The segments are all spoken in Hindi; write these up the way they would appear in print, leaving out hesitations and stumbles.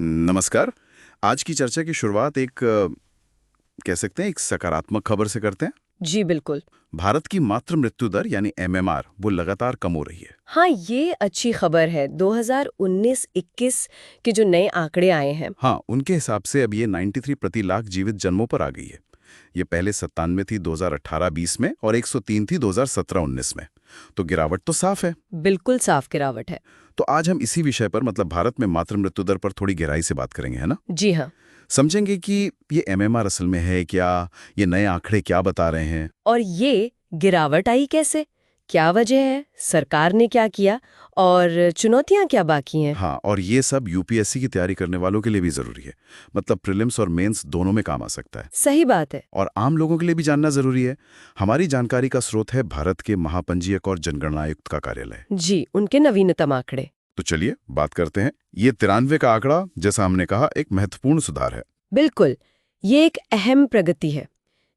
नमस्कार। आज की चर्चा की शुरुआत कह सकते हैं एक सकारात्मक खबर से करते हैं। जी बिल्कुल। भारत की मातृ मृत्यु दर यानी एमएमआर वो लगातार कम हो रही है। हाँ, ये अच्छी खबर है। 2019-21 के जो नए आंकड़े आए हैं। हाँ, उनके हिसाब से अब ये 93 प्रति लाख जीवित जन्मों पर आ गई है। ये पहले 97 थी 2018-20 में और 103 थी 2017-19 में। तो गिरावट तो साफ है। बिल्कुल साफ गिरावट है। तो आज हम इसी विषय पर मतलब भारत में मातृ मृत्यु दर पर थोड़ी गहराई से बात करेंगे, है ना? जी हाँ। समझेंगे कि ये एमएमआर असल में है क्या, ये नए आंकड़े क्या बता रहे हैं। और ये गिरावट आई कैसे, क्या वजह है, सरकार ने क्या किया और चुनौतियां क्या बाकी हैं। हाँ, और ये सब यूपीएससी की तैयारी करने वालों के लिए भी जरूरी है। मतलब प्रीलिम्स और मेंस दोनों में काम आ सकता है। सही बात है। और आम लोगों के लिए भी जानना जरूरी है। हमारी जानकारी का स्रोत है भारत के महापंजीयक और जनगणना आयुक्त का कार्यालय। जी, उनके नवीनतम आंकड़े। तो चलिए बात करते हैं। ये 93 का आंकड़ा, जैसा हमने कहा, एक महत्वपूर्ण सुधार है। बिल्कुल, ये एक अहम प्रगति है।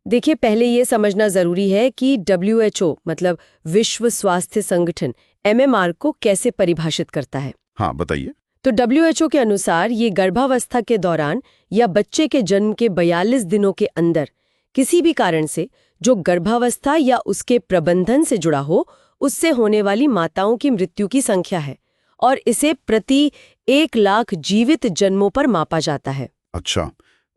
देखिए, पहले ये समझना जरूरी है कि WHO मतलब विश्व स्वास्थ्य संगठन एमएमआर को कैसे परिभाषित करता है। हाँ, बताइए। तो WHO के अनुसार ये गर्भावस्था के दौरान या बच्चे के जन्म के 42 दिनों के अंदर किसी भी कारण से जो गर्भावस्था या उसके प्रबंधन से जुड़ा हो, उससे होने वाली माताओं की मृत्यु की संख्या है और इसे प्रति 1 लाख जीवित जन्मों पर मापा जाता है। अच्छा,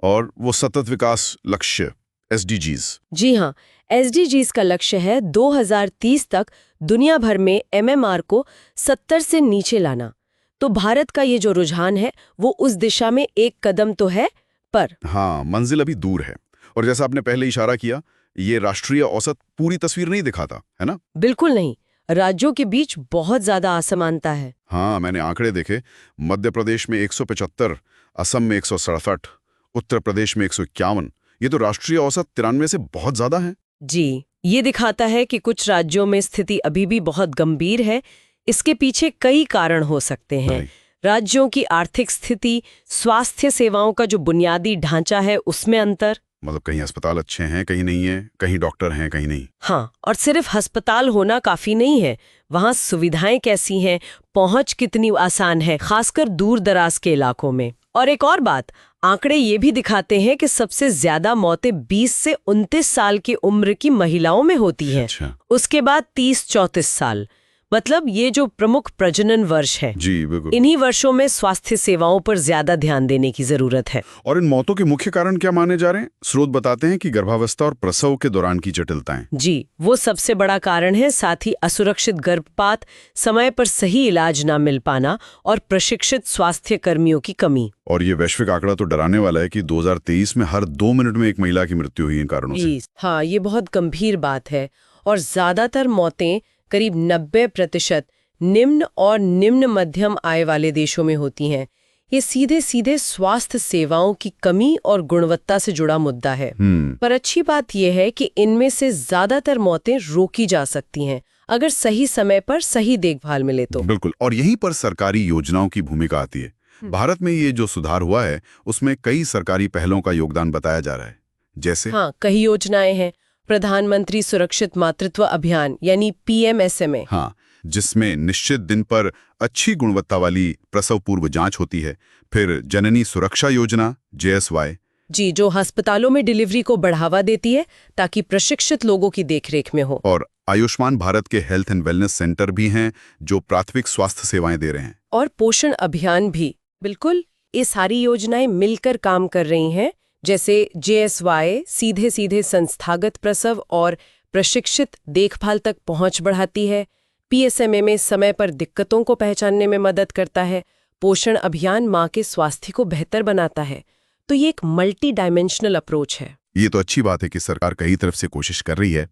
और वो सतत विकास लक्ष्य SDGs। जी हाँ, SDGs का लक्ष्य है 2030 तक दुनिया भर में एमएमआर को 70 से नीचे लाना। तो भारत का ये जो रुझान है वो उस दिशा में एक कदम तो है, पर हाँ, मंजिल अभी दूर है। और जैसा आपने पहले इशारा किया, ये राष्ट्रीय औसत पूरी तस्वीर नहीं दिखाता, है ना? बिल्कुल नहीं। राज्यों के बीच बहुत ज्यादा असमानता है। हाँ, मैंने आंकड़े देखे। मध्य प्रदेश में 175, असम में 167, उत्तर प्रदेश में 151। ये तो राष्ट्रीय औसत 93 से बहुत ज्यादा है। जी, ये दिखाता है कि कुछ राज्यों में स्थिति अभी भी बहुत गंभीर है। इसके पीछे कई कारण हो सकते हैं। राज्यों की आर्थिक स्थिति, स्वास्थ्य सेवाओं का जो बुनियादी ढांचा है उसमें अंतर। मतलब कहीं अस्पताल अच्छे हैं, कहीं नहीं है, कहीं डॉक्टर हैं, कहीं नहीं। हाँ, और सिर्फ अस्पताल होना काफी नहीं है, वहाँ सुविधाएं कैसी हैं, पहुंच कितनी आसान है, खासकर दूर दराज के इलाकों में। और एक और बात, आंकड़े ये भी दिखाते हैं कि सबसे ज्यादा मौतें 20 से 29 साल की उम्र की महिलाओं में होती हैं। अच्छा। उसके बाद 30-34 साल, मतलब ये जो प्रमुख प्रजनन वर्ष है। जी बिल्कुल। इन्हीं वर्षों में स्वास्थ्य सेवाओं पर ज्यादा ध्यान देने की जरूरत है। और इन मौतों के मुख्य कारण क्या माने जा रहे हैं? स्रोत बताते हैं कि गर्भावस्था और प्रसव के दौरान की जटिलताएं। जी, वो सबसे बड़ा कारण है। साथ ही असुरक्षित गर्भपात, समय पर सही इलाज ना मिल पाना और प्रशिक्षित स्वास्थ्य कर्मियों की कमी। और ये वैश्विक आंकड़ा तो डराने वाला है कि 2023 में हर 2 मिनट में एक महिला की मृत्यु हुई इन कारणों से। हाँ, ये बहुत गंभीर बात है। और ज्यादातर मौतें, करीब 90%, निम्न और निम्न मध्यम आय वाले देशों में होती हैं। ये सीधे सीधे स्वास्थ्य सेवाओं की कमी और गुणवत्ता से जुड़ा मुद्दा है। पर अच्छी बात यह है कि इनमें से ज्यादातर मौतें रोकी जा सकती हैं अगर सही समय पर सही देखभाल मिले तो। बिल्कुल, और यहीं पर सरकारी योजनाओं की भूमिका आती है। भारत में ये जो सुधार हुआ है उसमें कई सरकारी पहलों का योगदान बताया जा रहा है। जैसे हाँ, कई योजनाएं हैं। प्रधानमंत्री सुरक्षित मातृत्व अभियान यानी PMSMA। हाँ, जिसमें निश्चित दिन पर अच्छी गुणवत्ता वाली प्रसव पूर्व जांच होती है। फिर जननी सुरक्षा योजना JSY। जी, जो अस्पतालों में डिलीवरी को बढ़ावा देती है ताकि प्रशिक्षित लोगों की देखरेख में हो। और आयुष्मान भारत के हेल्थ एंड वेलनेस सेंटर भी हैं जो प्राथमिक स्वास्थ्य सेवाएं दे रहे हैं। और पोषण अभियान भी। बिल्कुल, ये सारी योजनाएं मिलकर काम कर रही हैं। जैसे JSY सीधे सीधे संस्थागत प्रसव और प्रशिक्षित देखभाल तक पहुंच बढ़ाती है। PSMA में समय पर दिक्कतों को पहचानने में मदद करता है। पोषण अभियान मां के स्वास्थ्य को बेहतर बनाता है। तो ये एक मल्टी डायमेंशनल अप्रोच है। ये तो अच्छी बात है कि सरकार कई तरफ से कोशिश कर रही है,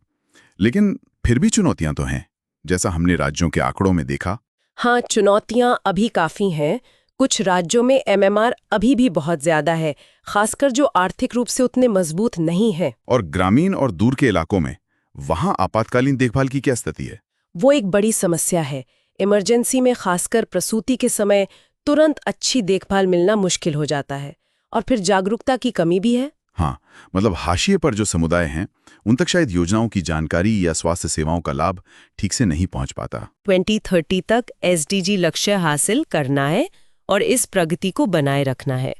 लेकिन फिर भी चुनौतियां तो हैं, जैसा हमने राज्यों के आंकड़ों में देखा। हाँ, चुनौतियां अभी काफी हैं। कुछ राज्यों में MMR अभी भी बहुत ज्यादा है, खासकर जो आर्थिक रूप से उतने मजबूत नहीं है। और ग्रामीण और दूर के इलाकों में वहां आपातकालीन देखभाल की क्या स्थिति है? वो एक बड़ी समस्या है। इमरजेंसी में खासकर प्रसूति के समय तुरंत अच्छी देखभाल मिलना मुश्किल हो जाता है। और फिर जागरूकता की कमी भी है। हाँ, मतलब हाशिए पर जो समुदाय हैं उन तक शायद योजनाओं की जानकारी या स्वास्थ्य सेवाओं का लाभ ठीक से नहीं पहुंच पाता। 2030 तक SDG लक्ष्य हासिल करना है और इस प्रगति को बनाए रखना है।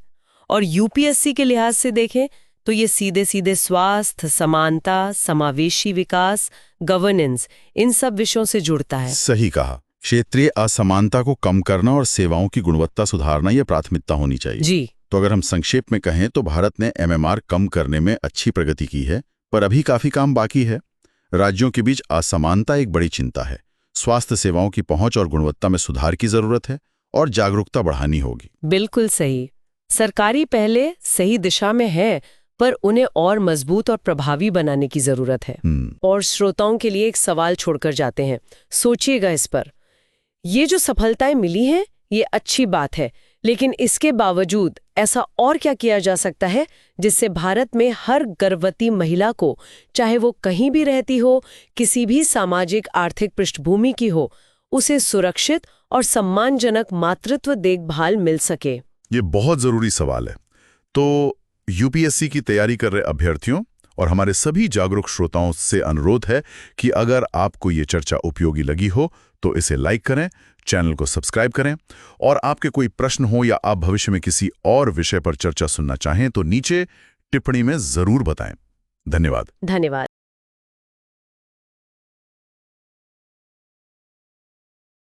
और यूपीएससी के लिहाज से देखें तो ये सीधे सीधे स्वास्थ्य, समानता, समावेशी विकास, गवर्नेंस, इन सब विषयों से जुड़ता है। सही कहा। क्षेत्रीय असमानता को कम करना और सेवाओं की गुणवत्ता सुधारना ये प्राथमिकता होनी चाहिए। जी। तो अगर हम संक्षेप में कहें तो भारत ने एमएमआर कम करने में अच्छी प्रगति की है, पर अभी काफी काम बाकी है। राज्यों के बीच असमानता एक बड़ी चिंता है। स्वास्थ्य सेवाओं की पहुंच और गुणवत्ता में सुधार की जरूरत है और जागरूकता बढ़ानी होगी। बिल्कुल सही। सरकारी पहले सही दिशा में है, पर उन्हें और मजबूत और प्रभावी बनाने की जरूरत है। और श्रोताओं के लिए एक सवाल छोड़कर जाते हैं, सोचिएगा इस पर। ये जो सफलताएं मिली हैं, ये अच्छी बात है, लेकिन इसके बावजूद ऐसा और क्या किया जा सकता है जिससे भारत में हर गर्भवती महिला को, चाहे वो कहीं भी रहती हो, किसी भी सामाजिक आर्थिक पृष्ठभूमि की हो, उसे सुरक्षित और सम्मानजनक मातृत्व देखभाल मिल सके? ये बहुत जरूरी सवाल है। तो यूपीएससी की तैयारी कर रहे अभ्यर्थियों और हमारे सभी जागरूक श्रोताओं से अनुरोध है कि अगर आपको ये चर्चा उपयोगी लगी हो तो इसे लाइक करें, चैनल को सब्सक्राइब करें, और आपके कोई प्रश्न हो या आप भविष्य में किसी और विषय पर चर्चा सुनना चाहें तो नीचे टिप्पणी में जरूर बताएं। धन्यवाद।